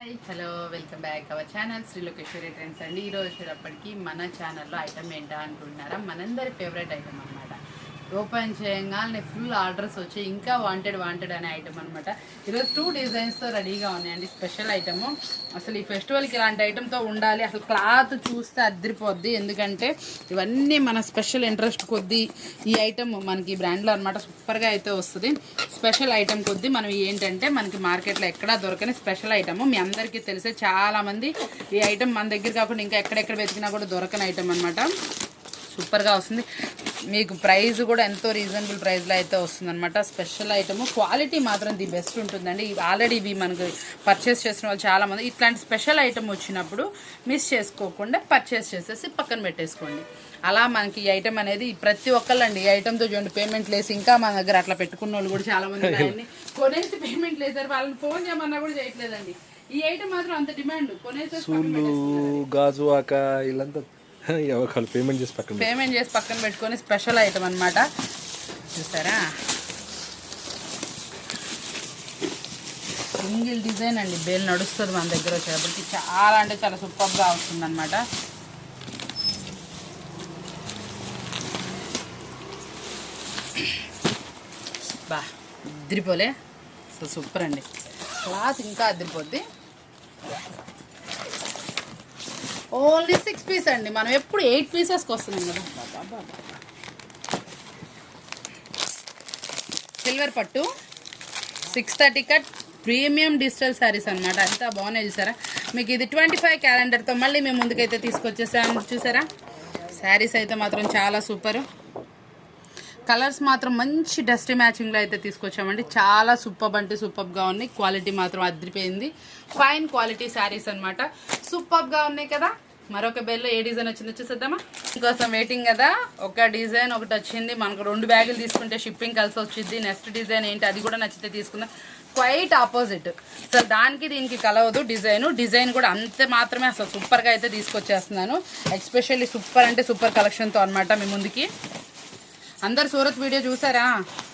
Hello welcome back our channel Shri Lokeshwari trends అండి. ఈరోజు వచ్చేటప్పటికి మన ఛానల్లో ఐటమ్ ఏంటా అనుకుంటున్నారా, మనందరి ఫేవరెట్ ఐటమ్ అనమాట. ఓపెన్ చేయగానే ఫుల్ ఆర్డర్స్ వచ్చి ఇంకా వాంటెడ్ అనే ఐటమ్ అనమాట. ఈరోజు 2 డిజైన్స్తో రెడీగా ఉన్నాయండి. Special item. అసలు ఈ ఫెస్టివల్కి ఇలాంటి ఐటమ్తో ఉండాలి. అసలు క్లాత్ చూస్తే అద్దరిపోద్ది. ఎందుకంటే ఇవన్నీ మన స్పెషల్ ఇంట్రెస్ట్ కొద్దీ ఈ ఐటమ్ మనకి బ్రాండ్లో అనమాట సూపర్గా అయితే వస్తుంది. స్పెషల్ ఐటమ్ కొద్దీ మనం ఏంటంటే మనకి మార్కెట్లో ఎక్కడా దొరకని స్పెషల్ ఐటమ్. మీ అందరికీ తెలిసే చాలామంది ఈ ఐటమ్ మన దగ్గర కాకుండా ఇంకా ఎక్కడెక్కడ వెతికినా కూడా దొరకని ఐటమ్ అనమాట. సూపర్గా వస్తుంది. మీకు ప్రైస్ కూడా ఎంతో రీజనబుల్ ప్రైస్లో అయితే వస్తుంది అనమాట. Special item. క్వాలిటీ మాత్రం ది బెస్ట్ ఉంటుందండి. ఆల్రెడీ ఇవి మనకు పర్చేస్ చేసిన వాళ్ళు చాలామంది ఇట్లాంటి స్పెషల్ ఐటమ్ వచ్చినప్పుడు మిస్ చేసుకోకుండా పర్చేస్ చేసేసి పక్కన పెట్టేసుకోండి. అలా మనకి ఈ ఐటమ్ అనేది ప్రతి ఒక్కళ్ళండి ఈ ఐటమ్తో చూడండి పేమెంట్ లేసి ఇంకా మన దగ్గర అట్లా పెట్టుకున్న వాళ్ళు కూడా చాలామంది ఉన్నాయండి. కొనేసి పేమెంట్ లేసారు, వాళ్ళని ఫోన్ చేయమన్నా కూడా చేయట్లేదండి. ఈ ఐటమ్ మాత్రం అంత డిమాండ్. కొనేసి గాజు ఆక ఇలాంతా పేమెంట్ చేసి పక్కన పెట్టుకొని స్పెషల్ ఐటమ్ అనమాట. చూసారా, సింగిల్ డిజైన్ అండి. బేల్ నడుస్తుంది మన దగ్గర వచ్చేటప్పటికి. చాలా అంటే చాలా సూపర్గా వస్తుంది అనమాట. బా అద్దరిపోలే, సో సూపర్ అండి. క్లాత్ ఇంకా అద్దరిపోద్ది. ఓన్లీ 6 పీస్ అండి. మనం ఎప్పుడు 8 పీసెస్కి వస్తున్నాం కదా. సిల్వర్ పట్టు 630 కట్ ప్రీమియం డిజిటల్ శారీస్ అనమాట. అంతా బాగున్నాయి చూసారా. మీకు ఇది 25 క్యాలెండర్తో మళ్ళీ మేము ముందుకైతే తీసుకొచ్చేసాము. చూసారా, శారీస్ అయితే మాత్రం చాలా సూపర్. కలర్స్ మాత్రం మంచి డస్టీ మ్యాచింగ్లో అయితే తీసుకొచ్చామండి. చాలా సూపర్ అంటే సూపర్గా ఉన్నాయి. క్వాలిటీ మాత్రం అదిరిపోయింది. ఫైన్ క్వాలిటీ శారీస్ అనమాట. సూపర్గా ఉన్నాయి కదా. మరొక బెల్లో ఏ డిజైన్ వచ్చిందో చూసేద్దామా. దీనికోసం వెయిటింగ్ కదా. ఒక డిజైన్ ఒకటి వచ్చింది. మనకు 2 బ్యాగులు తీసుకుంటే షిప్పింగ్ కలిసి వచ్చింది. నెక్స్ట్ డిజైన్ ఏంటి అది కూడా నచ్చితే తీసుకుందాం. Quite opposite. సో దానికి దీనికి కలవదు. డిజైన్ కూడా అంతే మాత్రమే. అసలు సూపర్గా అయితే తీసుకొచ్చేస్తున్నాను. ఎస్పెషల్లీ సూపర్ అంటే సూపర్ కలెక్షన్తో అనమాట మీ ముందుకి. అందరు సూరత్ వీడియో చూసారా,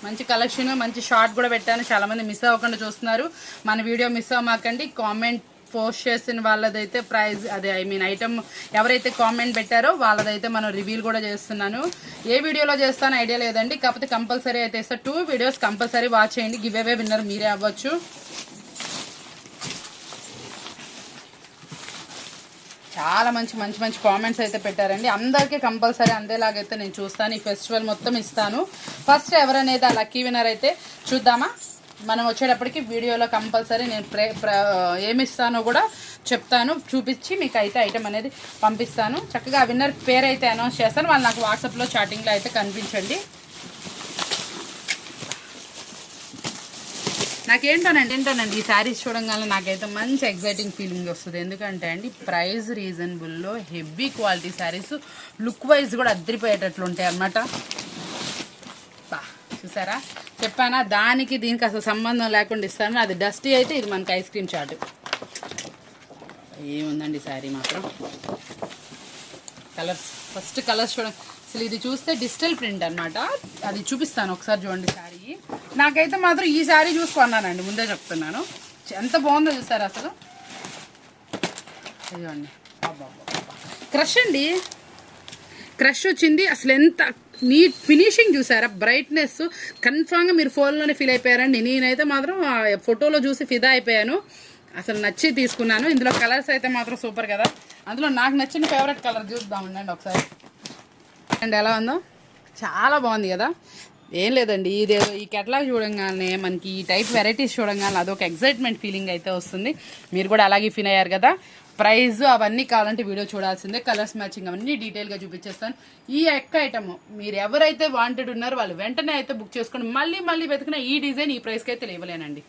మంచి కలెక్షన్, మంచి షార్ట్ కూడా పెట్టాను. చాలామంది మిస్ అవ్వకుండా చూస్తున్నారు. మన వీడియో మిస్ అవ్వమాకండి. కామెంట్ పోస్ట్ చేసిన వాళ్ళదైతే ప్రైజ్ అదే ఐటమ్ ఎవరైతే కామెంట్ పెట్టారో వాళ్ళదైతే మనం రివీల్ కూడా చేస్తున్నాను. ఏ వీడియోలో చేస్తానో ఐడియా లేదండి. కాకపోతే కంపల్సరీ అయితే ఇస్తా. 2 వీడియోస్ కంపల్సరీ వాచ్ చేయండి. గివ్ అవే విన్నర్ మీరే అవ్వచ్చు. చాలా మంచి కామెంట్స్ అయితే పెట్టారండి. అందరికీ కంపల్సరీ అందేలాగైతే నేను చూస్తాను. ఈ ఫెస్టివల్ మొత్తం ఇస్తాను. ఫస్ట్ ఎవరనేది ఆ లక్కీ విన్నర్ అయితే చూద్దామా. మనం వచ్చేటప్పటికి వీడియోలో కంపల్సరీ నేను ఏమి ఇస్తానో కూడా చెప్తాను. చూపించి మీకు అయితే ఐటమ్ అనేది పంపిస్తాను. చక్కగా విన్నర్ పేరు అయితే అనౌన్స్ చేస్తాను. వాళ్ళు నాకు వాట్సాప్లో చాటింగ్లో అయితే కనిపించండి. ఏంటోనండి ఈ శారీస్ చూడంగానే నాకైతే మంచి ఎగ్జైటింగ్ ఫీలింగ్ వస్తుంది. ఎందుకంటే అండి ప్రైస్ రీజనబుల్లో heavy quality saris, look wise కూడా అద్దరిపోయేటట్లు ఉంటాయి అన్నమాట. చూసారా, చెప్పానా దానికి దీనికి అసలు సంబంధం లేకుండా ఇస్తాను. అది డస్టీ అయితే ఇది మనకి ఐస్ క్రీమ్ చాట్. ఏముందండి శారీ మాత్రం. కలర్స్ ఫస్ట్ కలర్స్ చూడండి. అసలు ఇది చూస్తే డిజిటల్ ప్రింట్ అనమాట. అది చూపిస్తాను ఒకసారి చూడండి. శారీ నాకైతే మాత్రం ఈ శారీ చూసుకున్నానండి, ముందే చెప్తున్నాను. ఎంత బాగుందో చూసారు అసలు. చూడండి, క్రష్ అండి, క్రష్ వచ్చింది. అసలు ఎంత నీట్ ఫినిషింగ్ చూసారా. బ్రైట్నెస్ కన్ఫామ్గా మీరు ఫోన్లోనే ఫీల్ అయిపోయారండి. నేనైతే మాత్రం ఫోటోలో చూసి ఫిదా అయిపోయాను. అసలు నచ్చి తీసుకున్నాను. ఇందులో కలర్స్ అయితే మాత్రం సూపర్ కదా. అందులో నాకు నచ్చిన ఫేవరెట్ కలర్ చూద్దామండి ఒకసారి. అండ్ ఎలా ఉందో, చాలా బాగుంది కదా. ఏం లేదండి, ఈ కెటలాగ్ చూడంగానే మనకి ఈ టైప్ వెరైటీస్ చూడంగానే అదొక ఎగ్జైట్మెంట్ ఫీలింగ్ అయితే వస్తుంది. మీరు కూడా అలాగే ఫీల్ అయ్యారు కదా. ప్రైస్ అవన్నీ కావాలంటే వీడియో చూడాల్సిందే. కలర్స్ మ్యాచింగ్ అవన్నీ డీటెయిల్గా చూపించేస్తాను. ఈ యొక్క ఐటమ్ మీరు ఎవరైతే వాంటెడ్ ఉన్నారో వాళ్ళు వెంటనే అయితే బుక్ చేసుకోండి. మళ్ళీ వెతికిన ఈ డిజైన్ ఈ ప్రైస్కి అయితే లేవలేనండి.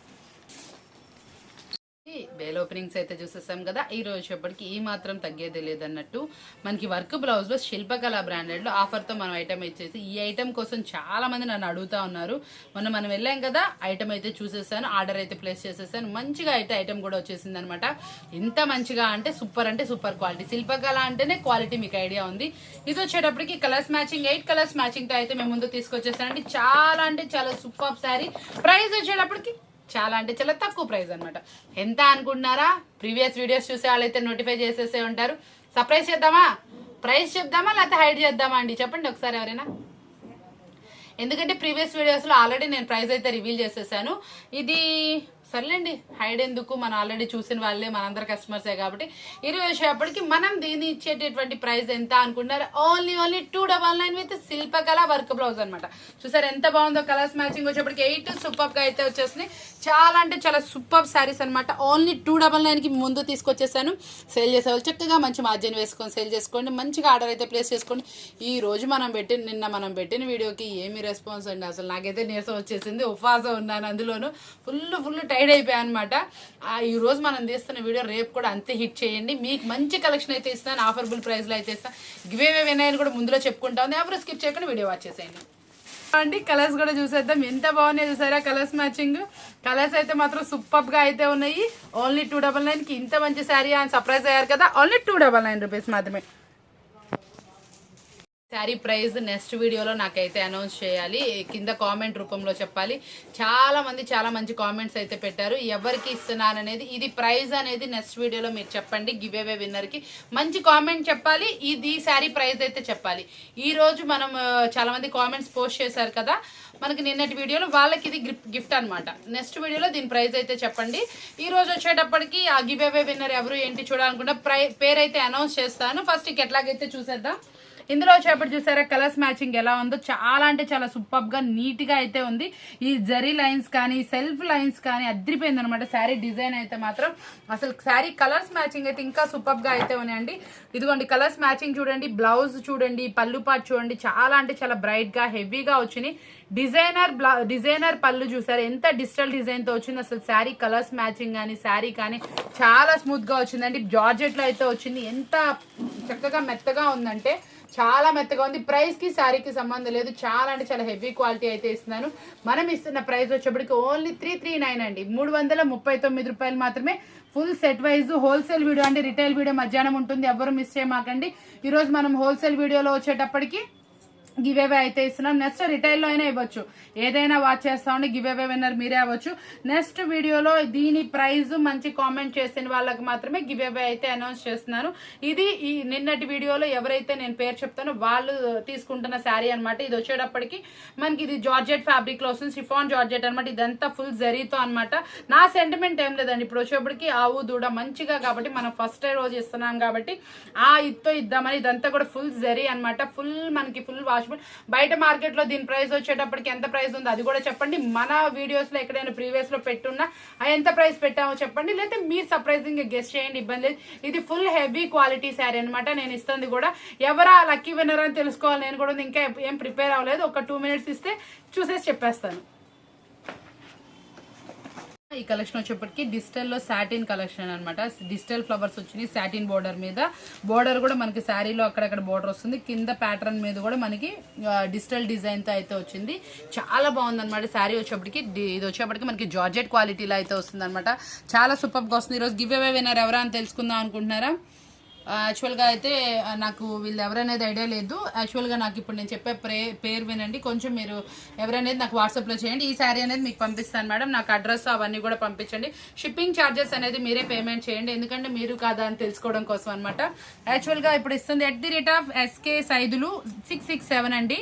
బేల్ ఓపెనింగ్స్ అయితే చూసేసాం కదా. ఈ రోజు ఎప్పటికి ఈ మాత్రం తగ్గేదే లేదన్నట్టు మనకి వర్క్ బ్లౌజ్లో శిల్పకళ బ్రాండెడ్లో ఆఫర్తో మనం ఐటమ్ ఇచ్చేసి ఈ ఐటమ్ కోసం చాలా మంది నన్ను అడుగుతా ఉన్నారు. మొన్న మనం వెళ్ళాం కదా, ఐటమ్ అయితే చూసేసాను, ఆర్డర్ అయితే ప్లేస్ చేసేసాను. మంచిగా అయితే ఐటమ్ కూడా వచ్చేసింది అనమాట. ఇంత మంచిగా అంటే సూపర్ క్వాలిటీ. శిల్పకళ అంటేనే క్వాలిటీ మీకు ఐడియా ఉంది. ఇది వచ్చేటప్పటికి కలర్స్ మ్యాచింగ్ 8 కలర్స్ మ్యాచింగ్తో అయితే మేము ముందు తీసుకొచ్చేసానండి. చాలా అంటే చాలా సూపర్ శారీ. ప్రైస్ వచ్చేటప్పటికి చాలా అంటే చాలా తక్కువ ప్రైస్ అనమాట. ఎంత అనుకుంటున్నారా? ప్రీవియస్ వీడియోస్ చూసే వాళ్ళైతే నోటిఫై చేసేసే ఉంటారు. సర్ప్రైజ్ చేద్దామా, ప్రైస్ చెప్దామా, లేకపోతే హైడ్ చేద్దామా అండి? చెప్పండి ఒకసారి ఎవరైనా. ఎందుకంటే ప్రీవియస్ వీడియోస్లో ఆల్రెడీ నేను ప్రైస్ అయితే రివీల్ చేసేసాను. ఇది సర్లేండి, హైడ్ ఎందుకు, మనం ఆల్రెడీ చూసిన వాళ్ళే, మనందరు కస్టమర్సే కాబట్టి. ఈరోజు వచ్చేప్పటికి మనం దీన్ని ఇచ్చేటటువంటి ప్రైస్ ఎంత అనుకుంటున్నారు? ఓన్లీ 299 విత్ శిల్పకళ వర్క్ బ్లౌజ్ అనమాట. చూసారు ఎంత బాగుందో, కలర్స్ మ్యాచింగ్ వచ్చేప్పటికి 8 సూపర్గా అయితే వచ్చేసినాయి. చాలా అంటే చాలా సూపర్ శారీస్ అనమాట. ఓన్లీ 299కి ముందు తీసుకొచ్చేసాను. సేల్ చేసేవాళ్ళు చక్కగా మంచి మార్జిన్ వేసుకొని సేల్ చేసుకోండి, మంచిగా ఆర్డర్ అయితే ప్లేస్ చేసుకోండి. ఈ రోజు నిన్న మనం పెట్టిన వీడియోకి ఏమి రెస్పాన్స్ అండి, అసలు నాకైతే నీరసం వచ్చేసింది. ఉపవాసం ఉన్నాను, అందులోను ఫుల్ టైర్డ్ అయిపోయాయి అనమాట. ఈ రోజు మనం తీస్తున్న వీడియో రేపు కూడా అంతే హిట్ చేయండి. మీకు మంచి కలెక్షన్ అయితే ఇస్తాను, ఆఫర్బుల్ ప్రైస్లో అయితే ఇస్తాను. గివేవే వినాయని కూడా ముందులో చెప్పుకుంటాను. ఎవరు స్కిప్ చేయకుండా వీడియో వాచ్ చేసేయండి అండి. కలర్స్ కూడా చూసేద్దాం, ఎంత బాగున్నాయి చూసారా కలర్స్ మ్యాచింగ్. కలర్స్ అయితే మాత్రం సూపర్గా అయితే ఉన్నాయి. ఓన్లీ 299కి ఇంత మంచి శారీ అని సర్ప్రైజ్ అయ్యారు కదా. ఓన్లీ 299 రూపీస్ మాత్రమే. శారీ ప్రైస్ నెక్స్ట్ వీడియోలో నాకైతే అనౌన్స్ చేయాలి, కింద కామెంట్ రూపంలో చెప్పాలి. చాలా మంచి కామెంట్స్ అయితే పెట్టారు, ఎవరికి ఇస్తున్నాను అనేది. ఇది ప్రైస్ అనేది నెక్స్ట్ వీడియోలో మీరు చెప్పండి. గివ్ అవే విన్నర్కి మంచి కామెంట్ చెప్పాలి, ఇది శారీ ప్రైస్ అయితే చెప్పాలి. ఈ రోజు మనం చాలా మంది కామెంట్స్ పోస్ట్ చేశారు కదా మనకి నిన్నటి వీడియోలో, వాళ్ళకి ఇది గిఫ్ట్ అనమాట. నెక్స్ట్ వీడియోలో దీని ప్రైస్ అయితే చెప్పండి. ఈ రోజు వచ్చేటప్పటికి ఆ గివ్ అవే విన్నర్ ఎవరు ఏంటి చూడాలనుకుంటే పేరు అయితే అనౌన్స్ చేస్తాను. ఫస్ట్ ఎట్లాగైతే చూసేద్దాం. ఇందులో వచ్చేప్పుడు చూసారా కలర్స్ మ్యాచింగ్ ఎలా ఉందో, చాలా అంటే చాలా సూపర్ గా నీట్ గా అయితే ఉంది. ఈ జరీ లైన్స్ కానీ సెల్ఫ్ లైన్స్ కానీ అద్రిపోయింది అనమాట. శారీ డిజైన్ అయితే మాత్రం అసలు శారీ కలర్స్ మ్యాచింగ్ అయితే ఇంకా సూపర్ గా అయితే ఉన్నాయండి. ఇదిగోండి కలర్స్ మ్యాచింగ్ చూడండి, బ్లౌజ్ చూడండి, పళ్ళు పాటు చూడండి, చాలా అంటే చాలా బ్రైట్ గా హెవీగా వచ్చినాయి. డిజైనర్ పళ్ళు చూసారు ఎంత డిజిటల్ డిజైన్ తో వచ్చింది. అసలు శారీ కలర్స్ మ్యాచింగ్ కానీ శారీ కానీ చాలా స్మూత్ గా వచ్చిందండి. జార్జెట్ లో అయితే వచ్చింది, ఎంత చక్కగా మెత్తగా ఉందంటే చాలా మెత్తగా ఉంది. ప్రైస్ కి శారీకి సంబంధం లేదు, చాలా అంటే చాలా హెవీ క్వాలిటీ అయితే ఇస్తున్నాను. మనం ఇస్తున్న ప్రైస్ వచ్చేప్పటికి ఓన్లీ 339 అండి, 339 రూపాయలు మాత్రమే. Full set wise wholesale video అండి, రిటైల్ వీడియో మధ్యాహ్నం ఉంటుంది, ఎవరు మిస్ చేయమాకండి. ఈరోజు మనం హోల్సేల్ వీడియోలో వచ్చేటప్పటికి గివ్ అవే అయితే ఇస్తున్నాం. నెక్స్ట్ రిటైల్లో అయినా ఇవ్వచ్చు, ఏదైనా వాచ్ చేస్తామండి. గివ్ అవే విన్నర్ మీరే అవ్వచ్చు. నెక్స్ట్ వీడియోలో దీని ప్రైస్ మంచి కామెంట్ చేసిన వాళ్ళకి మాత్రమే గివ్ అవే అయితే అనౌన్స్ చేస్తున్నాను. ఇది ఈ నిన్నటి వీడియోలో ఎవరైతే నేను పేరు చెప్తానో వాళ్ళు తీసుకుంటున్న శారీ అనమాట. ఇది వచ్చేటప్పటికి మనకి ఇది జార్జెట్ ఫ్యాబ్రిక్ లో వస్తుంది, షిఫాన్ జార్జెట్ అనమాట. ఇదంతా ఫుల్ జరీతో అనమాట. నా సెంటిమెంట్ ఏం లేదండి, ఇప్పుడు వచ్చేప్పటికి ఆవు దూడ మంచిగా కాబట్టి మనం ఫస్ట్ రోజు ఇస్తున్నాం కాబట్టి ఇద్దో ఇద్దామని. ఇదంతా కూడా ఫుల్ జరీ అనమాట, మనకి ఫుల్ వాష్. బయట మార్కెట్ లో దీని ప్రైస్ వచ్చేటప్పటికి ఎంత ప్రైస్ ఉందో అది కూడా చెప్పండి. మన వీడియోస్ లో ఎక్కడైనా ప్రీవియస్ లో పెట్టున్నా ఎంత ప్రైస్ పెట్టామో చెప్పండి, లేకపోతే మీరు సర్ప్రైజింగ్ గెస్ట్ చేయండి, ఇబ్బంది లేదు. ఇది ఫుల్ హెవీ క్వాలిటీ శారీ అనమాట. నేను ఇస్తుంది కూడా ఎవరా లక్కీ విన్నర్ అని తెలుసుకోవాలి. నేను కూడా ఇంకా ఏం ప్రిపేర్ అవ్వలేదు, ఒక 2 minutes ఇస్తే చూసేసి చెప్పేస్తాను. ఈ కలెక్షన్ వచ్చేప్పటికి డిజిటల్ లో సాటిన్ కలెక్షన్ అనమాట. డిజిటల్ ఫ్లవర్స్ వచ్చినాయి సాటిన్ బోర్డర్ మీద. బోర్డర్ కూడా మనకి శారీలో అక్కడక్కడ బోర్డర్ వస్తుంది, కింద ప్యాటర్న్ మీద కూడా మనకి డిజిటల్ డిజైన్ తో అయితే వచ్చింది. చాలా బాగుంది అనమాట శారీ వచ్చేప్పటికి. ఇది వచ్చేప్పటికి మనకి జార్జెట్ క్వాలిటీలో అయితే వస్తుంది అనమాట. చాలా సూపర్ గా వస్తుంది. ఈరోజు గివ్ అవే విన్నర్ ఎవరా అని తెలుసుకుందాం అనుకుంటున్నారా? యాక్చువల్గా అయితే నాకు వీళ్ళు ఎవరనేది ఐడియా లేదు. యాక్చువల్గా నాకు ఇప్పుడు నేను చెప్పే పేరు వినండి, కొంచెం మీరు ఎవరనేది నాకు వాట్సాప్లో చేయండి. ఈ శారీ అనేది మీకు పంపిస్తాను మేడం, నాకు అడ్రస్ అవన్నీ కూడా పంపించండి. షిప్పింగ్ ఛార్జెస్ అనేది మీరే పేమెంట్ చేయండి, ఎందుకంటే మీరు కాదా అని తెలుసుకోవడం కోసం అనమాట. యాక్చువల్గా ఇప్పుడు ఇస్తుంది @SK సైదులు 667 అండి.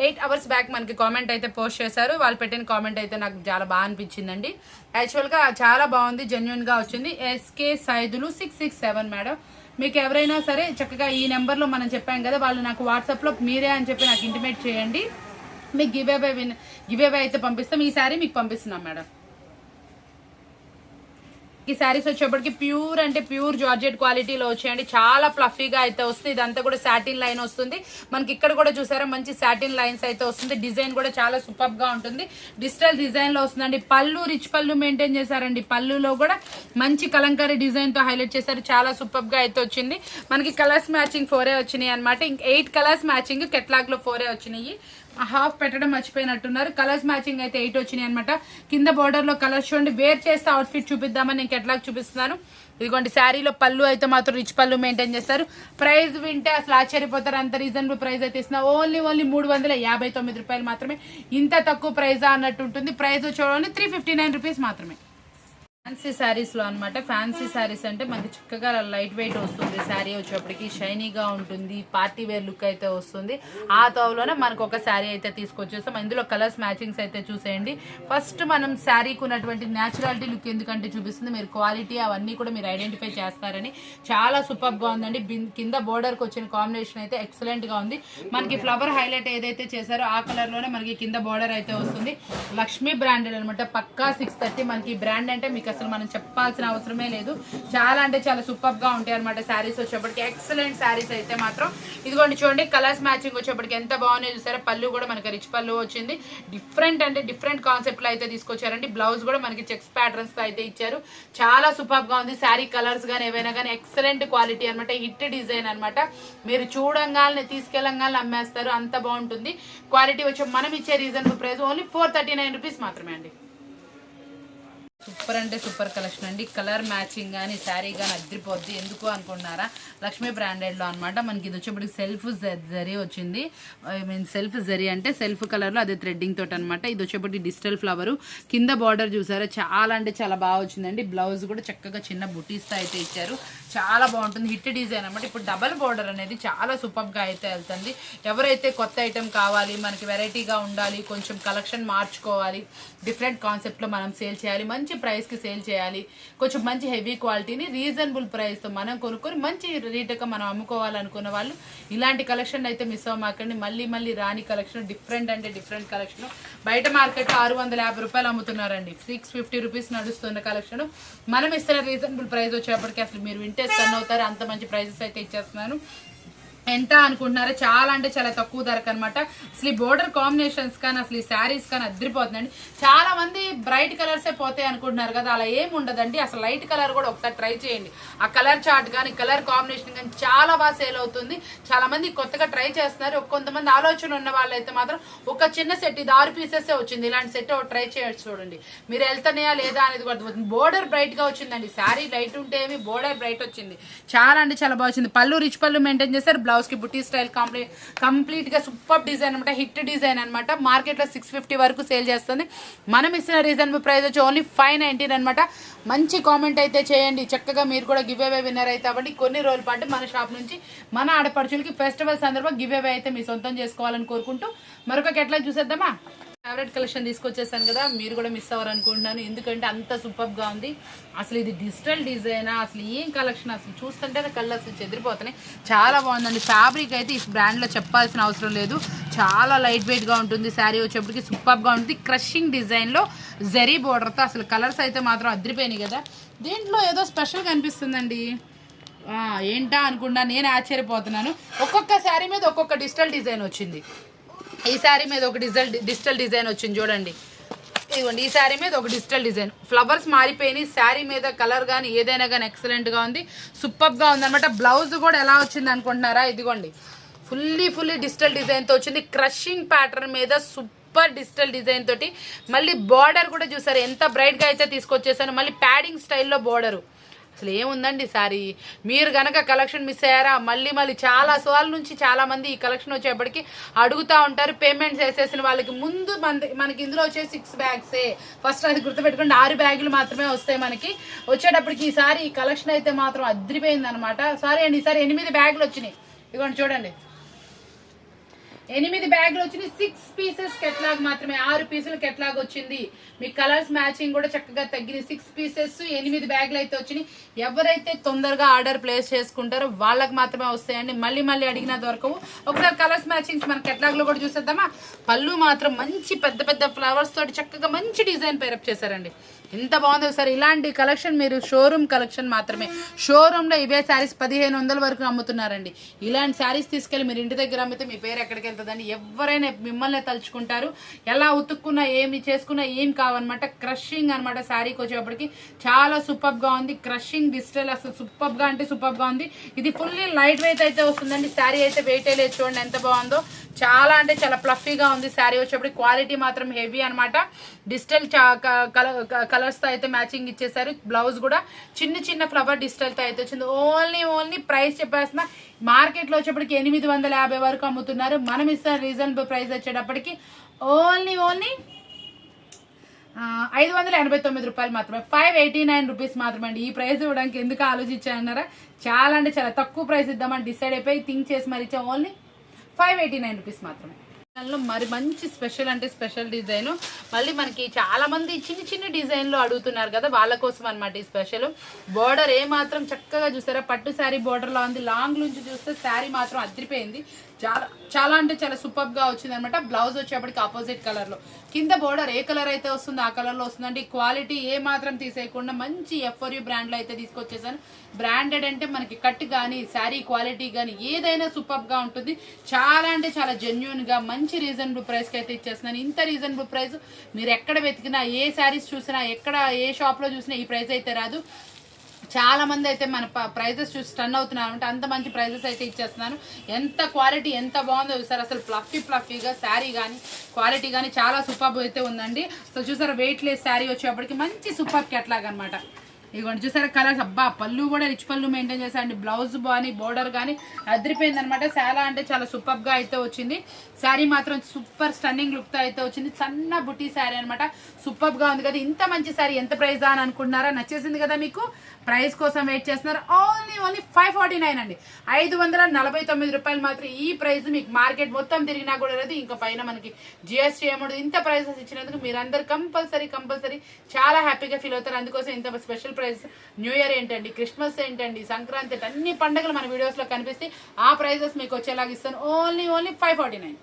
8 hours బ్యాక్ మనకి కామెంట్ అయితే పోస్ట్ చేశారు. వాళ్ళు పెట్టిన కామెంట్ అయితే నాకు చాలా బాగా అనిపించిందండి. యాక్చువల్గా చాలా బాగుంది, జెన్యున్గా వచ్చింది. SK Saidulu 667 madam. మీకు ఎవరైనా సరే చక్కగా ఈ నెంబర్లో మనం చెప్పాం కదా, వాళ్ళు నాకు వాట్సాప్లో మీరే అని చెప్పి నాకు ఇంటిమేట్ చేయండి. మీకు గివ్ అవే అయితే పంపిస్తాం. ఈ శారీ మీకు పంపిస్తున్నాం మేడం. ఈ శారీస్ వచ్చేప్పటికి ప్యూర్ అంటే ప్యూర్ జార్జెట్ క్వాలిటీలో వచ్చాయండి. చాలా ఫ్లఫీగా అయితే వస్తుంది. ఇదంతా కూడా సాటిన్ లైన్ వస్తుంది మనకి. ఇక్కడ కూడా చూసారా మంచి సాటిన్ లైన్స్ అయితే వస్తుంది. డిజైన్ కూడా చాలా సూపర్ గా ఉంటుంది, డిజిటల్ డిజైన్ లో వస్తుందండి. పళ్ళు రిచ్ పళ్ళు మెయింటైన్ చేశారండి. పళ్ళులో కూడా మంచి కలంకారీ డిజైన్ తో హైలైట్ చేశారు. చాలా సూపర్ గా అయితే వచ్చింది మనకి. కలర్స్ మ్యాచింగ్ 4 వచ్చినాయి అనమాట. ఇంక 8 కలర్స్ మ్యాచింగ్ కెట్లాగ్ లో 4 వచ్చినాయి. హాఫ్ పెట్టడం మర్చిపోయినట్టున్నారు. కలర్స్ మ్యాచింగ్ అయితే 8 వచ్చినాయి అనమాట. కింద బోర్డర్ లో కలర్స్ చూడండి. వేర్ చేస్తే అవుట్ఫిట్ చూపిద్దామని నేను కెట్లాగ్ చూపిస్తున్నాను. ఇదిగోండి శారీలో పళ్ళు అయితే మాత్రం రిచ్ పళ్ళు మెయింటైన్ చేస్తారు. ప్రైస్ వింటే అసలు ఆశ్చర్యపోతారు, అంత రీజనబుల్ ప్రైస్ అయితే ఇస్తున్నా. ఓన్లీ 359 రూపాయలు మాత్రమే. ఇంత తక్కువ ప్రైజా అన్నట్టు ఉంటుంది. ప్రైస్ చూడండి 359 రూపీస్ మాత్రమే. ఫ్యాన్సీ శారీస్లో అనమాట. ఫ్యాన్సీ శారీస్ అంటే మనకి చక్కగా లైట్ వెయిట్ వస్తుంది. శారీ వచ్చేప్పటికి షైనీగా ఉంటుంది, పార్టీ వేర్ లుక్ అయితే వస్తుంది. ఆ తోవలోనే మనకు ఒక శారీ అయితే తీసుకొచ్చేస్తాం. ఇందులో కలర్స్ మ్యాచింగ్స్ అయితే చూసేయండి. ఫస్ట్ మనం శారీకి ఉన్నటువంటి న్యాచురాలిటీ లుక్ ఎందుకంటే చూపిస్తుంది, మీరు క్వాలిటీ అవన్నీ కూడా మీరు ఐడెంటిఫై చేస్తారని. చాలా సూపర్గా ఉందండి. కింద బోర్డర్కి వచ్చిన కాంబినేషన్ అయితే ఎక్సలెంట్గా ఉంది. మనకి ఫ్లవర్ హైలైట్ ఏదైతే చేశారో ఆ కలర్లోనే మనకి కింద బోర్డర్ అయితే వస్తుంది. లక్ష్మీ బ్రాండెడ్ అనమాట. పక్కా 630. మనకి బ్రాండ్ అంటే మీకు అసలు మనం చెప్పాల్సిన అవసరమే లేదు. చాలా అంటే చాలా సూపర్ గా ఉంటాయి అనమాట శారీస్ వచ్చేప్పటికి. ఎక్సలెంట్ శారీస్ అయితే మాత్రం. ఇదిగోండి చూడండి, కలర్స్ మ్యాచింగ్ వచ్చేప్పటికి ఎంత బాగున్నాయి చూసారా. పళ్ళు కూడా మనకి రిచ్ పళ్ళు వచ్చింది. డిఫరెంట్ అంటే డిఫరెంట్ కాన్సెప్ట్ లో అయితే తీసుకొచ్చారండి. బ్లౌజ్ కూడా మనకి చెక్స్ ప్యాటర్న్స్ తో అయితే ఇచ్చారు. చాలా సూపర్ గా ఉంది. శారీ కలర్స్ కానీ ఏవైనా కానీ ఎక్సలెంట్ క్వాలిటీ అనమాట. హిట్ డిజైన్ అనమాట. మీరు చూడంగానే తీసుకెళ్ళంగానే అమ్మేస్తారు, అంత బాగుంటుంది క్వాలిటీ. వచ్చి మనం ఇచ్చే రీజనబుల్ ప్రైస్ ఓన్లీ 439 రూపీస్ మాత్రమే అండి. సూపర్ అంటే సూపర్ కలెక్షన్ అండి. కలర్ మ్యాచింగ్ కానీ శారీ కానీ అద్దరిపోద్ది. ఎందుకు అనుకుంటున్నారా, లక్ష్మీ బ్రాండెడ్లో అనమాట. మనకి ఇది వచ్చేప్పటికి సెల్ఫ్ జరీ వచ్చింది. ఐ మీన్ సెల్ఫ్ జరీ అంటే సెల్ఫ్ కలర్లో అదే థ్రెడ్డింగ్ తోటి అనమాట. ఇది వచ్చేప్పటికి డిజిటల్ ఫ్లవర్. కింద బార్డర్ చూసారా, చాలా అంటే చాలా బాగా వచ్చిందండి. బ్లౌజ్ కూడా చక్కగా చిన్న బుటీస్తో అయితే ఇచ్చారు. చాలా బాగుంటుంది. హిట్ డిజైన్ అనమాట. ఇప్పుడు డబల్ బార్డర్ అనేది చాలా సూపర్గా అయితే వెళ్తుంది. ఎవరైతే కొత్త ఐటెం కావాలి, మనకి వెరైటీగా ఉండాలి, కొంచెం కలెక్షన్ మార్చుకోవాలి, డిఫరెంట్ కాన్సెప్ట్లో మనం సేల్ చేయాలి, మంచి ప్రైస్కి సేల్ చేయాలి, కొంచెం మంచి హెవీ క్వాలిటీని రీజనబుల్ ప్రైస్తో మనం కొనుక్కొని మంచి రేటుగా మనం అమ్ముకోవాలనుకున్న వాళ్ళు ఇలాంటి కలెక్షన్ అయితే మిస్ అవ్వమాకండి. మళ్ళీ రాని కలెక్షన్, డిఫరెంట్ అంటే డిఫరెంట్ కలెక్షన్. బయట మార్కెట్లో 650 రూపాయలు అమ్ముతున్నారండి. 650 రూపీస్ నడుస్తున్న కలెక్షన్ మనం ఇస్తున్న రీజనబుల్ ప్రైస్ వచ్చేప్పటికి అసలు మీరు వింటే స్టన్ అవుతారు. అంత మంచి ప్రైజెస్ అయితే ఇచ్చేస్తున్నాను. ఎంత అనుకుంటున్నారా, చాలా అంటే చాలా తక్కువ ధరకు అనమాట. అసలు ఈ బోర్డర్ కాంబినేషన్స్ కానీ అసలు ఈ శారీస్ కానీ అద్దరిపోతుందండి. చాలా మంది బ్రైట్ కలర్సే పోతాయి అనుకుంటున్నారు కదా, అలా ఏమి ఉండదండి. అసలు లైట్ కలర్ కూడా ఒకసారి ట్రై చేయండి. ఆ కలర్ చార్ట్ కానీ కలర్ కాంబినేషన్ కానీ చాలా బాగా సేల్ అవుతుంది. చాలా మంది కొత్తగా ట్రై చేస్తున్నారు. కొంతమంది ఆలోచన ఉన్న వాళ్ళైతే మాత్రం ఒక చిన్న సెట్, ఇది 6 పీసెస్ వచ్చింది. ఇలాంటి సెట్ ట్రై చేయొచ్చు. చూడండి మీరు వెళ్తున్నాయా లేదా అనేది కూడా. బోర్డర్ బ్రైట్ గా వచ్చిందండి. శారీ లైట్ ఉంటే ఏమి, బోర్డర్ బ్రైట్ వచ్చింది. చాలా అంటే చాలా బాగా వచ్చింది. పళ్ళు రిచ్ పళ్ళు మెయింటైన్ చేస్తారు. బ్లౌజ్ కి బుటీ స్టైల్ కంప్లీట్ గా సూపర్ డిజైన్ అనమాట. హిట్ డిజైన్ అనమాట. మార్కెట్ లో 650 వరకు సేల్ చేస్తుంది. మనం ఇస్తున్న రీజనబుల్ ప్రైస్ వచ్చి ఓన్లీ 519 అనమాట. మంచి కామెంట్ అయితే చేయండి. చక్కగా మీరు కూడా గివ్ అవే విన్నర్ అయితే అవ్వండి. కొన్ని రోజుల పాటు మన షాప్ నుంచి మన ఆడపడుచులకి ఫెస్టివల్ సందర్భంగా గివ్ అవే అయితే మీ సొంతం చేసుకోవాలని కోరుకుంటూ మరొక కెట్లా చూసేద్దామా. ఫేవరెట్ కలెక్షన్ తీసుకొచ్చేసాను కదా, మీరు కూడా మిస్ అవ్వరు అనుకుంటున్నాను. ఎందుకంటే అంత సూపర్గా ఉంది. అసలు ఇది డిజిటల్ డిజైనా, అసలు ఏం కలెక్షన్, అసలు చూస్తుంటేనే కళ్ళు అసలు చెదిరిపోతున్నాయి. చాలా బాగుందండి. ఫ్యాబ్రిక్ అయితే ఈ బ్రాండ్లో చెప్పాల్సిన అవసరం లేదు. చాలా లైట్ వెయిట్గా ఉంటుంది. శారీ వచ్చేప్పటికి సూపర్గా ఉంటుంది. క్రషింగ్ డిజైన్లో జరీ బోర్డర్తో అసలు కలర్స్ అయితే మాత్రం అద్దరిపోయినాయి కదా. దీంట్లో ఏదో స్పెషల్గా అనిపిస్తుందండి. ఏంటా అనుకుంటా నేను ఆశ్చర్యపోతున్నాను. ఒక్కొక్క శారీ మీద ఒక్కొక్క డిజిటల్ డిజైన్ వచ్చింది. ఈ శారీ మీద ఒక డిజిటల్ డిజైన్ వచ్చింది చూడండి. ఇదిగోండి, ఈ శారీ మీద ఒక డిజిటల్ డిజైన్. ఫ్లవర్స్ మారిపోయినాయి. శారీ మీద కలర్ కానీ ఏదైనా కానీ ఎక్సలెంట్గా ఉంది. సూపర్గా ఉందన్నమాట. బ్లౌజ్ కూడా ఎలా వచ్చింది అనుకుంటున్నారా, ఇదిగోండి ఫుల్లీ డిజిటల్ డిజైన్తో వచ్చింది. క్రషింగ్ ప్యాటర్న్ మీద సూపర్ డిజిటల్ డిజైన్ తోటి. మళ్ళీ బార్డర్ కూడా చూసారు ఎంత బ్రైట్గా అయితే తీసుకొచ్చేసాను. మళ్ళీ ప్యాడింగ్ స్టైల్లో బార్డరు. అసలు ఏముందండి సారీ. మీరు కనుక కలెక్షన్ మిస్ అయ్యారా, మళ్ళీ చాలా సార్లు నుంచి చాలా మంది ఈ కలెక్షన్ వచ్చేప్పటికి అడుగుతూ ఉంటారు. పేమెంట్స్ వేసేసిన వాళ్ళకి ముందు మనకి ఇందులో వచ్చే 6 బ్యాగ్సే. ఫస్ట్ అది గుర్తుపెట్టుకోండి. 6 బ్యాగులు మాత్రమే వస్తాయి మనకి. వచ్చేటప్పటికి ఈసారి ఈ కలెక్షన్ అయితే మాత్రం అద్దరిపోయింది అనమాట. సారీ అండి, ఈసారి 8 బ్యాగులు వచ్చినాయి. ఇదిగోండి చూడండి, 8 బ్యాగులు వచ్చినాయి. 6 పీసెస్ కెట్లాగ్ మాత్రమే. 6 పీసులు కెట్లాగ్ వచ్చింది. మీ కలర్స్ మ్యాచింగ్ కూడా చక్కగా తగ్గినాయి. 6 పీసెస్ 8 బ్యాగులు అయితే వచ్చినాయి. ఎవరైతే తొందరగా ఆర్డర్ ప్లేస్ చేసుకుంటారో వాళ్ళకి మాత్రమే వస్తాయండి. మళ్ళీ అడిగినా దొరకవు. ఒకసారి కలర్స్ మ్యాచింగ్స్ మన కెట్లాగ్ లో కూడా చూసేద్దామా. పళ్ళు మాత్రం మంచి పెద్ద ఫ్లవర్స్ తోటి చక్కగా మంచి డిజైన్ పేరప్ చేశారండి. ఎంత బాగుందో సార్. ఇలాంటి కలెక్షన్ మీరు షోరూమ్ కలెక్షన్ మాత్రమే. షోరూమ్ లో ఇవే శారీస్ 1500 వరకు అమ్ముతున్నారండి. ఇలాంటి శారీస్ తీసుకెళ్ళి మీరు ఇంటి దగ్గర అమ్మితే మీ పేరు ఎక్కడికి వెళ్తుందండి. ఎవరైనా మిమ్మల్ని తలుచుకుంటారు. ఎలా ఉతుక్కున్నా ఏమి చేసుకున్నా ఏం కావన్నమాట. క్రషింగ్ అనమాట. శారీకి వచ్చేప్పటికి చాలా సూపర్ గా ఉంది. క్రషింగ్ డిజిటల్ అసలు సూపర్ గా అంటే సూపర్ గా ఉంది. ఇది ఫుల్లీ లైట్ వెయిట్ అయితే వస్తుందండి. శారీ అయితే వెయిట్ లేదు, చూడండి ఎంత బాగుందో. చాలా అంటే చాలా ఫ్లఫీగా ఉంది శారీ వచ్చేప్పుడు. క్వాలిటీ మాత్రం హెవీ అనమాట. డిజిటల్ కలర్స్ తో అయితే మ్యాచింగ్ ఇచ్చేసారు. బ్లౌజ్ కూడా చిన్న చిన్న ఫ్లవర్ డిజిటల్ తో అయితే వచ్చింది. ఓన్లీ ప్రైస్ చెప్పేస్తున్నా, మార్కెట్ లో వచ్చేప్పటికి 850 వరకు అమ్ముతున్నారు. మనం ఇస్తున్న రీజనబుల్ ప్రైస్ వచ్చేటప్పటికి ఓన్లీ 589 రూపాయలు మాత్రమే. 589 రూపీస్ మాత్రమే అండి. ఈ ప్రైస్ ఇవ్వడానికి ఎందుకు ఆలోచించారన్నారా? చాలా అంటే చాలా తక్కువ ప్రైస్ ఇద్దామని డిసైడ్ అయిపోయి థింక్ చేసి మరి ఇచ్చా. ఓన్లీ 589 రూపీస్ మాత్రమే. మరి మంచి స్పెషల్ అంటే స్పెషల్ డిజైన్. మళ్ళీ మనకి చాలా మంది చిన్న చిన్న డిజైన్ లో అడుగుతున్నారు కదా, వాళ్ళ కోసం అనమాట ఈ స్పెషల్. బోర్డర్ ఏ మాత్రం చక్కగా చూసారా, పట్టు శారీ బోర్డర్ లో ఉంది. లాంగ్ నుంచి చూస్తే శారీ మాత్రం అదిరిపోయింది. చాలా అంటే చాలా సూపర్ గా వచ్చింది అనమాట. బ్లౌజ్ వచ్చేప్పటికి ఆపోజిట్ కలర్ లో, కింద బోర్డర్ ఏ కలర్ అయితే వస్తుందో ఆ కలర్ లో వస్తుందండి. క్వాలిటీ ఏ మాత్రం తీసేయకుండా మంచి FRU బ్రాండ్ లో అయితే తీసుకొచ్చేసాను. బ్రాండెడ్ అంటే మనకి కట్ కానీ శారీ క్వాలిటీ కానీ ఏదైనా సూపర్ గా ఉంటుంది. చాలా అంటే చాలా జెన్యున్ గా మంచి రీజనబుల్ ప్రైస్ కి అయితే ఇచ్చేస్తున్నాను. ఇంత రీజనబుల్ ప్రైస్ మీరు ఎక్కడ వెతికినా, ఏ శారీస్ చూసినా, ఎక్కడ ఏ షాప్ లో చూసినా ఈ ప్రైస్ అయితే రాదు. చాలా మంది అయితే మన ప్రైజెస్ చూసి టర్న్ అవుతున్నారు అంటే అంత మంచి ప్రైజెస్ అయితే ఇచ్చేస్తున్నాను. ఎంత క్వాలిటీ ఎంత బాగుందో చూసారు. అసలు ఫ్లఫీగా శారీ కానీ క్వాలిటీ కానీ చాలా సూపర్ అయితే ఉందండి. సో చూసారా, వెయిట్ లెస్ శారీ వచ్చేప్పటికి మంచి సూపర్ క్యాట్లాగ్ అనమాట. ఇదిగోండి చూసారా కలర్స్. అబ్బా, పళ్ళు కూడా రిచ్ పళ్ళు మెయింటైన్ చేశారండి. బ్లౌజ్ కానీ బోర్డర్ కానీ అదిరిపోయింది అనమాట. చాలా అంటే చాలా సూపర్ గా అయితే వచ్చింది. శారీ మాత్రం సూపర్ స్టన్నింగ్ లుక్ తో అయితే వచ్చింది. సన్న బుటీ శారీ అనమాట. సూపర్ గా ఉంది కదా. ఇంత మంచి శారీ ఎంత ప్రైస్ అని అనుకుంటున్నారా? నచ్చేసింది కదా మీకు? ప్రైస్ కోసం వెయిట్ చేస్తున్నారు. ఓన్లీ 549 అండి. 549 రూపాయలు మాత్రం. ఈ ప్రైస్ మీకు మార్కెట్ మొత్తం తిరిగినా కూడా లేదు. ఇంకా పైన మనకి GST ఏమవుతుంది. ఇంత ప్రైసెస్ ఇచ్చినందుకు మీరందరూ కంపల్సరీ చాలా హ్యాపీగా ఫీల్ అవుతారు. అందుకోసం ఇంత స్పెషల్ ప్రైస్. న్యూ ఇయర్ ఏంటండి, క్రిస్మస్ ఏంటండి, సంక్రాంతి ఏంటి, అన్ని పండుగలు మన వీడియోస్ లో కనిపిస్తే ఆ ప్రైజెస్ మీకు వచ్చేలాగా ఇస్తాను. ఓన్లీ 549.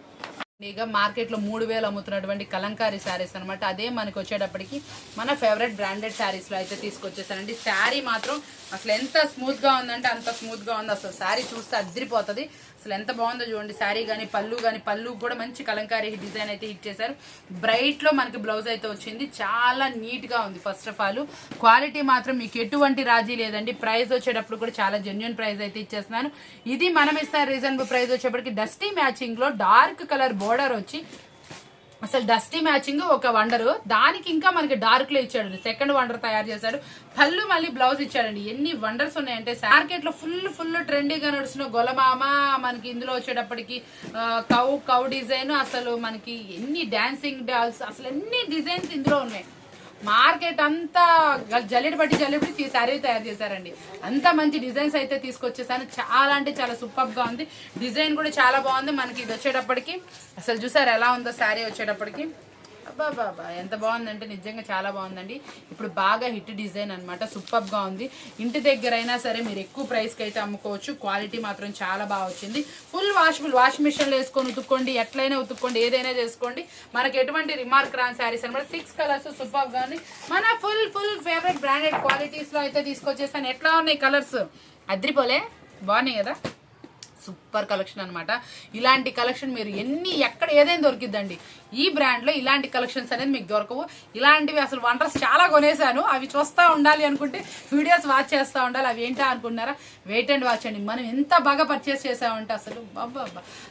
ఇక మార్కెట్ లో 3000 అమ్ముతున్నటువంటి కలంకారీ శారీస్ అనమాట. అదే మనకి వచ్చేటప్పటికి మన ఫేవరెట్ బ్రాండెడ్ శారీస్ లో అయితే తీసుకొచ్చేసానండి. శారీ మాత్రం అసలు ఎంత స్మూత్ గా ఉందంటే అంత స్మూత్ గా ఉంది. అసలు శారీ చూస్తే అదిరిపోతుంది. అసలు ఎంత బాగుందో చూడండి. శారీ కానీ పళ్ళు కూడా మంచి కలంకారీ డిజైన్ అయితే ఇచ్చేసారు. బ్రైట్ లో మనకి బ్లౌజ్ అయితే వచ్చింది. చాలా నీట్ గా ఉంది. ఫస్ట్ ఆఫ్ ఆల్ క్వాలిటీ మాత్రం మీకు ఎటువంటి రాజీ లేదండి. ప్రైస్ వచ్చేటప్పుడు కూడా చాలా జెన్యున్ ప్రైస్ అయితే ఇచ్చేస్తున్నాను. ఇది మనం ఇస్తున్న రీజనబుల్ ప్రైస్ వచ్చేప్పటికి డస్టీ మ్యాచింగ్ లో డార్క్ కలర్ బోర్డర్ వచ్చి, అసలు డస్టీ మ్యాచింగ్ ఒక వండర్. దానికి ఇంకా మనకి డార్క్ లో ఇచ్చాడు. సెకండ్ వండర్ తయారు చేశాడు. పళ్ళు మళ్ళీ బ్లౌజ్ ఇచ్చాడండి. ఎన్ని వండర్స్ ఉన్నాయంటే మార్కెట్ లో ఫుల్ ట్రెండీగా నడుస్తున్న గొలమామ మనకి ఇందులో వచ్చేటప్పటికి కౌ డిజైన్. అసలు మనకి ఎన్ని డాన్సింగ్ డాల్స్, అసలు ఎన్ని డిజైన్స్ ఇందులో ఉన్నాయి. మార్కెట్ అంతా జల్లెడి పట్టి శారీ తయారు చేశారండి. అంత మంచి డిజైన్స్ అయితే తీసుకొచ్చేసాను. చాలా అంటే చాలా సూపర్ గా ఉంది. డిజైన్ కూడా చాలా బాగుంది. మనకి ఇది వచ్చేటప్పటికి అసలు చూసారు ఎలా ఉందో శారీ వచ్చేటప్పటికి. అబ్బాబాబా ఎంత బాగుందంటే నిజంగా చాలా బాగుందండి. ఇప్పుడు బాగా హిట్ డిజైన్ అనమాట. సూపర్ గా ఉంది. ఇంటి దగ్గర అయినా సరే మీరు ఎక్కువ ప్రైస్ కి అయితే అమ్ముకోవచ్చు. క్వాలిటీ మాత్రం చాలా బాగా వచ్చింది. Full washable. వాషింగ్ మిషన్ లో వేసుకొని ఉతుక్కోండి, ఎట్లయినా ఉతుక్కోండి, ఏదైనా చేసుకోండి. మనకి ఎటువంటి రిమార్క్ రాని శారీస్ అనమాట. 6 కలర్స్ సూపర్ గా ఉంది. మన ఫుల్ ఫేవరెట్ బ్రాండెడ్ క్వాలిటీస్ లో అయితే తీసుకొచ్చేసాను. ఎట్లా ఉన్నాయి కలర్స్? అద్రిపోలే, బాగున్నాయి కదా. సూపర్ కలెక్షన్ అనమాట. ఇలాంటి కలెక్షన్ మీరు ఎక్కడ ఏదైనా దొరికిద్దండి. ఈ బ్రాండ్ లో ఇలాంటి కలెక్షన్స్ అనేది మీకు దొరకవు. ఇలాంటివి అసలు వండర్స్ చాలా కొనేసాను. అవి చూస్తూ ఉండాలి అనుకుంటే వీడియోస్ వాచ్ చేస్తూ ఉండాలి. అవి ఏంటా అనుకుంటున్నారా? వెయిట్ అండ్ వాచ్ అండి. మనం ఎంత బాగా పర్చేస్ చేసామంటే అసలు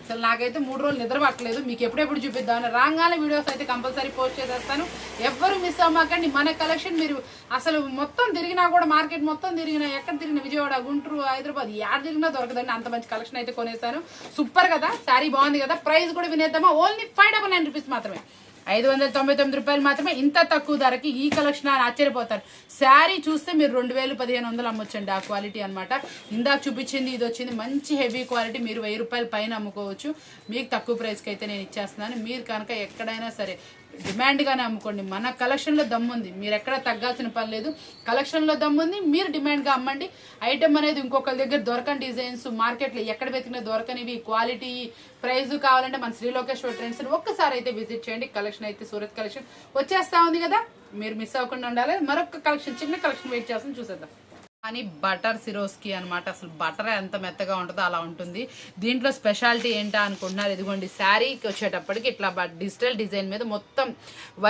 అసలు నాకైతే 3 రోజులు నిద్ర పట్టలేదు. మీకు ఎప్పుడెప్పుడు చూపిద్దామని రాగానే వీడియోస్ అయితే కంపల్సరీ పోస్ట్ చేసేస్తాను. ఎవ్వరు మిస్ అవ్వకండి. మన కలెక్షన్ మీరు అసలు మొత్తం తిరిగినా కూడా, మార్కెట్ మొత్తం తిరిగినా, ఎక్కడ తిరిగిన, విజయవాడ, గుంటూరు, హైదరాబాద్, యాడ తిరిగినా దొరకదండి. అంత మంచి కలెక్షన్ అయితే కొనేసాను. సూపర్ కదా. శారీ బాగుంది కదా. ప్రైస్ కూడా వినేద్దామా? ఓన్లీ 599 రూపీస్ మాత్రమే. 599 రూపాయలు మాత్రమే. ఇంత తక్కువ ధరకి ఈ కలెక్షన్ అని ఆశ్చర్యపోతారు. శారీ చూస్తే మీరు 2000-1500 అమ్మొచ్చండి. ఆ క్వాలిటీ అనమాట. ఇందాక చూపించింది ఇది వచ్చింది మంచి హెవీ క్వాలిటీ. మీరు 1000 రూపాయల పైన అమ్ముకోవచ్చు. మీకు తక్కువ ప్రైస్కి అయితే నేను ఇచ్చేస్తున్నాను. మీరు కనుక ఎక్కడైనా సరే డిమాండ్గానే అమ్ముకోండి. మన కలెక్షన్లో దమ్ముంది. మీరు ఎక్కడ తగ్గాల్సిన పని లేదు. కలెక్షన్లో దమ్ముంది. మీరు డిమాండ్గా అమ్మండి. ఐటమ్ అనేది ఇంకొకరి దగ్గర దొరకని డిజైన్స్, మార్కెట్లో ఎక్కడ వెతికినా దొరకనివి, క్వాలిటీ, ప్రైస్ కావాలంటే మన శ్రీలోకేశ్వర ట్రెండ్స్ ఒక్కసారి అయితే విజిట్ చేయండి. కలెక్షన్ అయితే సూరత్ కలెక్షన్ వచ్చేస్తా ఉంది కదా. మీరు మిస్ అవ్వకుండా ఉండాలి. మరొక కలెక్షన్, చిన్న కలెక్షన్ వెయిట్ చేస్తాను, చూసేద్దాం. అని బటర్ సిరోస్కి అనమాట. అసలు బటర్ ఎంత మెత్తగా ఉంటుందో అలా ఉంటుంది. దీంట్లో స్పెషాలిటీ ఏంటా అనుకుంటున్నారు, ఇదిగోండి శారీకి వచ్చేటప్పటికి ఇట్లా డిజిటల్ డిజైన్ మీద మొత్తం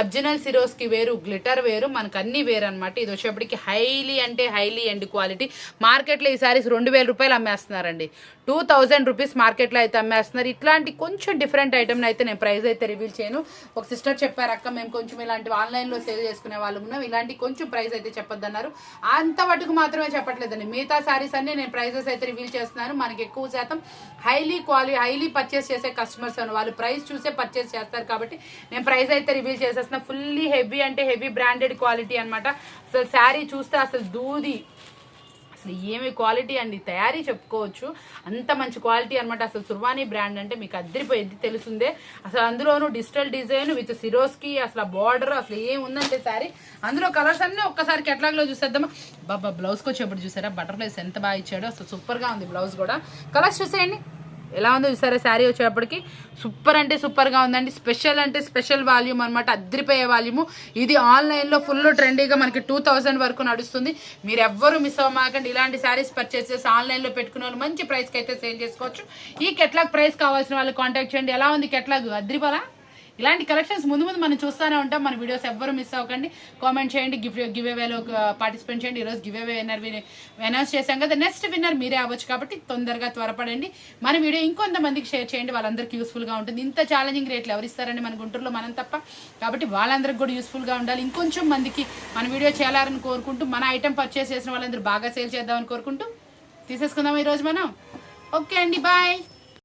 ఒరిజినల్ సిరోస్కి వేరు, గ్లిటర్ వేరు, మనకు అన్ని వేరు అనమాట. ఇది వచ్చేప్పటికి హైలీ అంటే హైలీ ఎండ్ క్వాలిటీ. మార్కెట్లో ఈ శారీస్ 2000 రూపాయలు అమ్మేస్తున్నారండి. 2000 రూపీస్ మార్కెట్లో అయితే అమ్మేస్తున్నారు. ఇట్లాంటి కొంచెం డిఫరెంట్ ఐటమ్ని అయితే నేను ప్రైస్ అయితే రివీల్ చేయను. ఒక సిస్టర్ చెప్పారు, అక్క మేము కొంచెం ఇలాంటివి ఆన్లైన్లో సేల్ చేసుకునే వాళ్ళు ఉన్నాం, ఇలాంటి కొంచెం ప్రైస్ అయితే చెప్పొద్దన్నారు. అంతవరకు మాత్రమే చెప్పట్లేదండి. మిగతా శారీస్ అన్ని నేను ప్రైజెస్ అయితే రివీల్ చేస్తున్నాను. మనకి ఎక్కువ శాతం హైలీ పర్చేస్ చేసే కస్టమర్స్ అని వాళ్ళు ప్రైస్ చూసే పర్చేస్ చేస్తారు కాబట్టి నేను ప్రైస్ అయితే రివీల్ చేసేస్తున్నా. ఫుల్లీ హెవీ అంటే హెవీ బ్రాండెడ్ క్వాలిటీ అనమాట. అసలు శారీ చూస్తే అసలు దూది, అసలు ఏమి క్వాలిటీ అండి, తయారీ చెప్పుకోవచ్చు, అంత మంచి క్వాలిటీ అనమాట. అసలు సుర్వాణి బ్రాండ్ అంటే మీకు అద్దరిపోయింది తెలుసుందే. అసలు అందులోనూ డిజిటల్ డిజైన్ విత్ సిరోస్కి అసలు బార్డర్ అసలు ఏముందంటే శారీ. అందులో కలర్స్ అన్నీ ఒక్కసారి కెట్లాగ్లో చూసేద్దామా. బాబా బ్లౌజ్కి వచ్చేప్పుడు చూసారా బటర్ఫ్లైస్ ఎంత బాగా ఇచ్చాడో, అసలు సూపర్గా ఉంది బ్లౌజ్ కూడా. కలర్స్ చూసేయండి ఎలా ఉందో చూసారా. శారీ వచ్చేటప్పటికి సూపర్ అంటే సూపర్గా ఉందండి. స్పెషల్ అంటే స్పెషల్ వాల్యూమ్ అనమాట, అద్దరిపోయే వాల్యూము. ఇది ఆన్లైన్లో ఫుల్ ట్రెండీగా మనకి 2000 వరకు నడుస్తుంది. మీరు ఎవ్వరూ మిస్ అవ్వమాకండి. ఇలాంటి శారీస్ పర్చేస్ చేసి ఆన్లైన్లో పెట్టుకునే వాళ్ళు మంచి ప్రైస్కి అయితే సేల్ చేసుకోవచ్చు. ఈ కెట్లాగ్ ప్రైస్ కావాల్సిన వాళ్ళు కాంటాక్ట్ చేయండి. ఎలా ఉంది కెట్లాగ్, అద్దరిపోలా. ఇలాంటి కలెక్షన్స్ ముందు మనం చూస్తూనే ఉంటాం. మన వీడియోస్ ఎవ్వరు మిస్ అవ్వకండి. కామెంట్ చేయండి, గివ్ అవేలో పార్టిసిపేట్ చేయండి. ఈరోజు గివ్ అవే విన్నర్ అనౌన్స్ చేశాం కదా, నెక్స్ట్ విన్నర్ మీరే అవ్వచ్చు కాబట్టి తొందరగా త్వరపడండి. మన వీడియో ఇంకొంతమందికి షేర్ చేయండి, వాళ్ళందరికీ యూస్ఫుల్గా ఉంటుంది. ఇంత ఛాలెంజింగ్ రేట్లు ఎవరు ఇస్తారండి మన గుంటూరులో, మనం తప్ప. కాబట్టి వాళ్ళందరికీ కూడా యూస్ఫుల్గా ఉండాలి. ఇంకొంచెం మందికి మన వీడియో చేయాలని కోరుకుంటూ, మన ఐటెం పర్చేస్ చేసిన వాళ్ళందరూ బాగా సేల్ చేద్దామని కోరుకుంటూ తీసేసుకుందాం ఈరోజు మనం. ఓకే అండి, బాయ్.